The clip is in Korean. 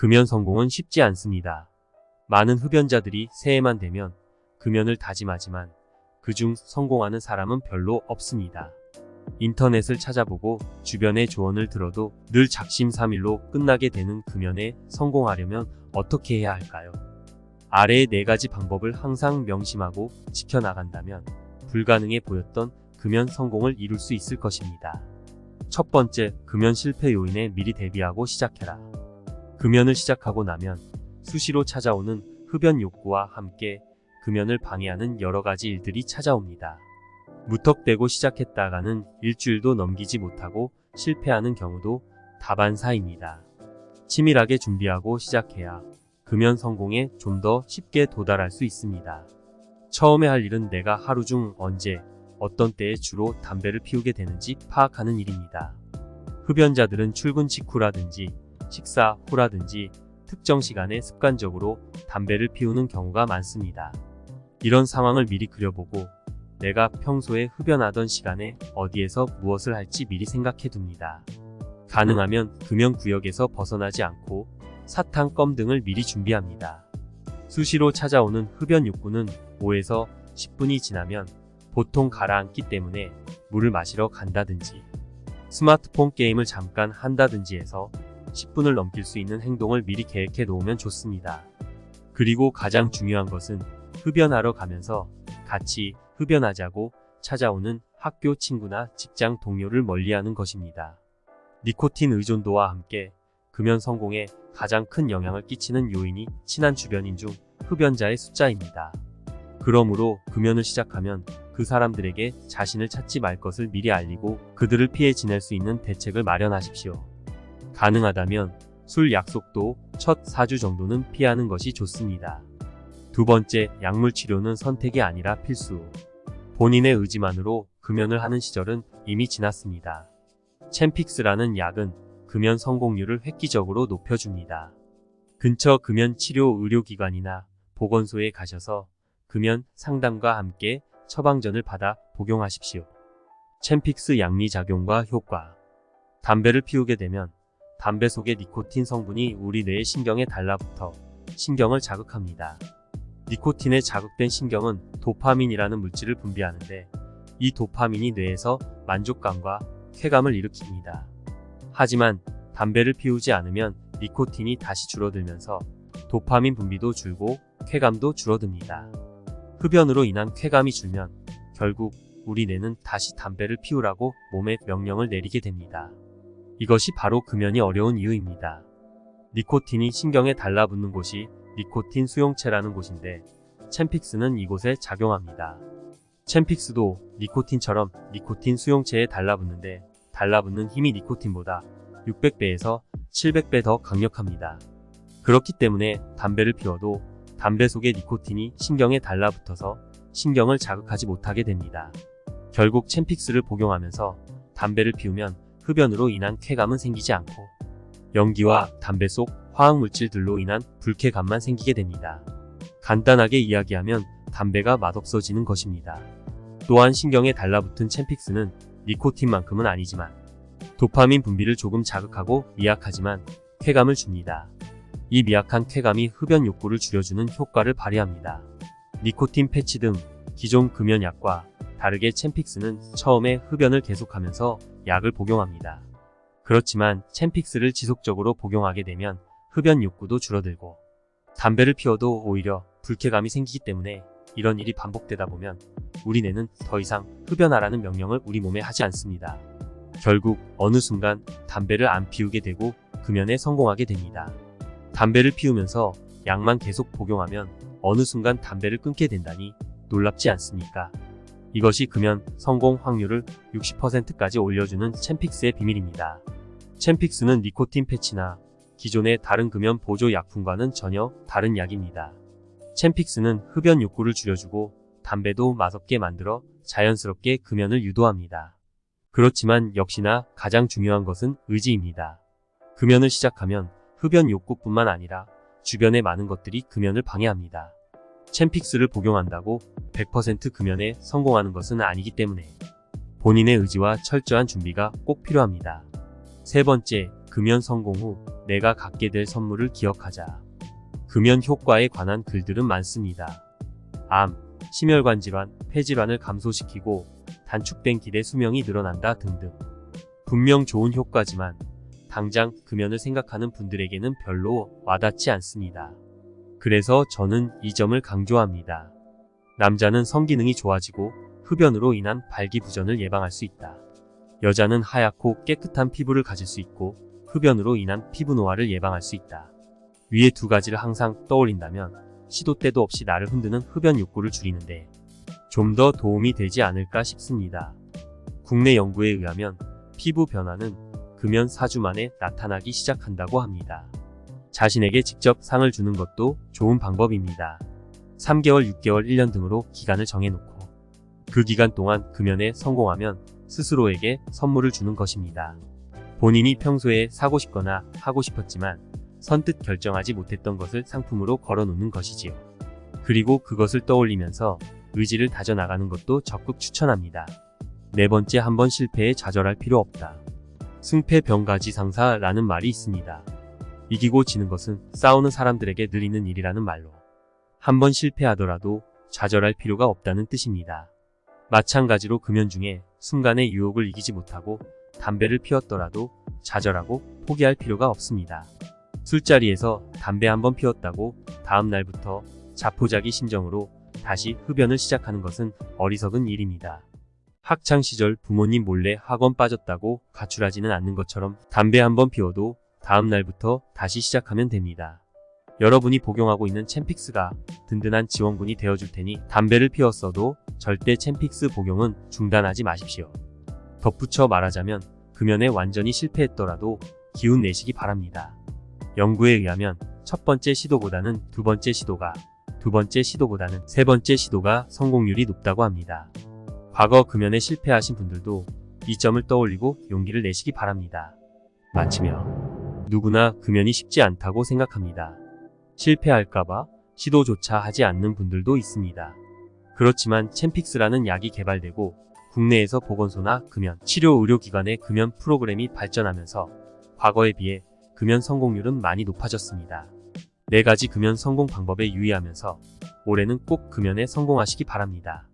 금연 성공은 쉽지 않습니다. 많은 흡연자들이 새해만 되면 금연을 다짐하지만 그중 성공하는 사람은 별로 없습니다. 인터넷을 찾아보고 주변의 조언을 들어도 늘 작심삼일로 끝나게 되는 금연에 성공하려면 어떻게 해야 할까요? 아래의 4가지 방법을 항상 명심하고 지켜나간다면 불가능해 보였던 금연 성공을 이룰 수 있을 것입니다. 첫 번째, 금연 실패 요인에 미리 대비하고 시작해라. 금연을 시작하고 나면 수시로 찾아오는 흡연 욕구와 함께 금연을 방해하는 여러가지 일들이 찾아옵니다. 무턱대고 시작했다가는 일주일도 넘기지 못하고 실패하는 경우도 다반사입니다. 치밀하게 준비하고 시작해야 금연 성공에 좀 더 쉽게 도달할 수 있습니다. 처음에 할 일은 내가 하루 중 언제, 어떤 때에 주로 담배를 피우게 되는지 파악하는 일입니다. 흡연자들은 출근 직후라든지 식사 후라든지 특정 시간에 습관적으로 담배를 피우는 경우가 많습니다. 이런 상황을 미리 그려보고 내가 평소에 흡연하던 시간에 어디에서 무엇을 할지 미리 생각해 둡니다. 가능하면 금연 구역에서 벗어나지 않고 사탕, 껌 등을 미리 준비합니다. 수시로 찾아오는 흡연 욕구는 5에서 10분이 지나면 보통 가라앉기 때문에 물을 마시러 간다든지 스마트폰 게임을 잠깐 한다든지 해서 10분을 넘길 수 있는 행동을 미리 계획해 놓으면 좋습니다. 그리고 가장 중요한 것은 흡연하러 가면서 같이 흡연하자고 찾아오는 학교 친구나 직장 동료를 멀리하는 것입니다. 니코틴 의존도와 함께 금연 성공에 가장 큰 영향을 끼치는 요인이 친한 주변인 중 흡연자의 숫자입니다. 그러므로 금연을 시작하면 그 사람들에게 자신을 찾지 말 것을 미리 알리고 그들을 피해 지낼 수 있는 대책을 마련하십시오. 가능하다면 술 약속도 첫 4주 정도는 피하는 것이 좋습니다. 두 번째, 약물 치료는 선택이 아니라 필수. 본인의 의지만으로 금연을 하는 시절은 이미 지났습니다. 챈픽스라는 약은 금연 성공률을 획기적으로 높여줍니다. 근처 금연 치료 의료기관이나 보건소에 가셔서 금연 상담과 함께 처방전을 받아 복용하십시오. 챈픽스 양리작용과 효과. 담배를 피우게 되면 담배 속의 니코틴 성분이 우리 뇌의 신경에 달라붙어 신경을 자극합니다. 니코틴에 자극된 신경은 도파민이라는 물질을 분비하는데 이 도파민이 뇌에서 만족감과 쾌감을 일으킵니다. 하지만 담배를 피우지 않으면 니코틴이 다시 줄어들면서 도파민 분비도 줄고 쾌감도 줄어듭니다. 흡연으로 인한 쾌감이 줄면 결국 우리 뇌는 다시 담배를 피우라고 몸에 명령을 내리게 됩니다. 이것이 바로 금연이 어려운 이유입니다. 니코틴이 신경에 달라붙는 곳이 니코틴 수용체라는 곳인데 챈픽스는 이곳에 작용합니다. 챈픽스도 니코틴처럼 니코틴 수용체에 달라붙는데 달라붙는 힘이 니코틴보다 600배에서 700배 더 강력합니다. 그렇기 때문에 담배를 피워도 담배 속의 니코틴이 신경에 달라붙어서 신경을 자극하지 못하게 됩니다. 결국 챈픽스를 복용하면서 담배를 피우면 흡연으로 인한 쾌감은 생기지 않고 연기와 담배 속 화학물질들로 인한 불쾌감만 생기게 됩니다. 간단하게 이야기하면 담배가 맛없어지는 것입니다. 또한 신경에 달라붙은 챈픽스는 니코틴만큼은 아니지만 도파민 분비를 조금 자극하고 미약하지만 쾌감을 줍니다. 이 미약한 쾌감이 흡연 욕구를 줄여주는 효과를 발휘합니다. 니코틴 패치 등 기존 금연약과 다르게 챈픽스는 처음에 흡연을 계속하면서 약을 복용합니다. 그렇지만 챈픽스를 지속적으로 복용하게 되면 흡연 욕구도 줄어들고 담배를 피워도 오히려 불쾌감이 생기기 때문에 이런 일이 반복되다 보면 우리 뇌는 더 이상 흡연하라는 명령을 우리 몸에 하지 않습니다. 결국 어느 순간 담배를 안 피우게 되고 금연에 성공하게 됩니다. 담배를 피우면서 약만 계속 복용하면 어느 순간 담배를 끊게 된다니 놀랍지 않습니까? 이것이 금연 성공 확률을 60%까지 올려주는 챈픽스의 비밀입니다. 챈픽스는 니코틴 패치나 기존의 다른 금연 보조 약품과는 전혀 다른 약입니다. 챈픽스는 흡연 욕구를 줄여주고 담배도 맛없게 만들어 자연스럽게 금연을 유도합니다. 그렇지만 역시나 가장 중요한 것은 의지입니다. 금연을 시작하면 흡연 욕구뿐만 아니라 주변의 많은 것들이 금연을 방해합니다. 챈픽스를 복용한다고 100% 금연에 성공하는 것은 아니기 때문에 본인의 의지와 철저한 준비가 꼭 필요합니다. 세 번째, 금연 성공 후 내가 갖게 될 선물을 기억하자. 금연 효과에 관한 글들은 많습니다. 암, 심혈관 질환, 폐질환을 감소시키고 단축된 기대 수명이 늘어난다 등등. 분명 좋은 효과지만 당장 금연을 생각하는 분들에게는 별로 와닿지 않습니다. 그래서 저는 이 점을 강조합니다. 남자는 성기능이 좋아지고 흡연으로 인한 발기부전을 예방할 수 있다. 여자는 하얗고 깨끗한 피부를 가질 수 있고 흡연으로 인한 피부 노화를 예방할 수 있다. 위의 두 가지를 항상 떠올린다면 시도 때도 없이 나를 흔드는 흡연 욕구를 줄이는데 좀 더 도움이 되지 않을까 싶습니다. 국내 연구에 의하면 피부 변화는 금연 4주 만에 나타나기 시작한다고 합니다. 자신에게 직접 상을 주는 것도 좋은 방법입니다. 3개월, 6개월, 1년 등으로 기간을 정해놓고 그 기간 동안 금연에 성공하면 스스로에게 선물을 주는 것입니다. 본인이 평소에 사고 싶거나 하고 싶었지만 선뜻 결정하지 못했던 것을 상품으로 걸어놓는 것이지요. 그리고 그것을 떠올리면서 의지를 다져나가는 것도 적극 추천합니다. 네 번째, 한번 실패에 좌절할 필요 없다. 승패병가지상사라는 말이 있습니다. 이기고 지는 것은 싸우는 사람들에게 늘 있는 일이라는 말로 한번 실패하더라도 좌절할 필요가 없다는 뜻입니다. 마찬가지로 금연 중에 순간의 유혹을 이기지 못하고 담배를 피웠더라도 좌절하고 포기할 필요가 없습니다. 술자리에서 담배 한번 피웠다고 다음 날부터 자포자기 심정으로 다시 흡연을 시작하는 것은 어리석은 일입니다. 학창시절 부모님 몰래 학원 빠졌다고 가출하지는 않는 것처럼 담배 한번 피워도 다음 날부터 다시 시작하면 됩니다. 여러분이 복용하고 있는 챔픽스가 든든한 지원군이 되어줄 테니 담배를 피웠어도 절대 챔픽스 복용은 중단하지 마십시오. 덧붙여 말하자면 금연에 완전히 실패했더라도 기운 내시기 바랍니다. 연구에 의하면 첫 번째 시도보다는 두 번째 시도가, 두 번째 시도보다는 세 번째 시도가 성공률이 높다고 합니다. 과거 금연에 실패하신 분들도 이 점을 떠올리고 용기를 내시기 바랍니다. 마치며 누구나 금연이 쉽지 않다고 생각합니다. 실패할까봐 시도조차 하지 않는 분들도 있습니다. 그렇지만 챔픽스라는 약이 개발되고 국내에서 보건소나 금연 치료 의료기관의 금연 프로그램이 발전하면서 과거에 비해 금연 성공률은 많이 높아졌습니다. 4가지 금연 성공 방법에 유의하면서 올해는 꼭 금연에 성공하시기 바랍니다.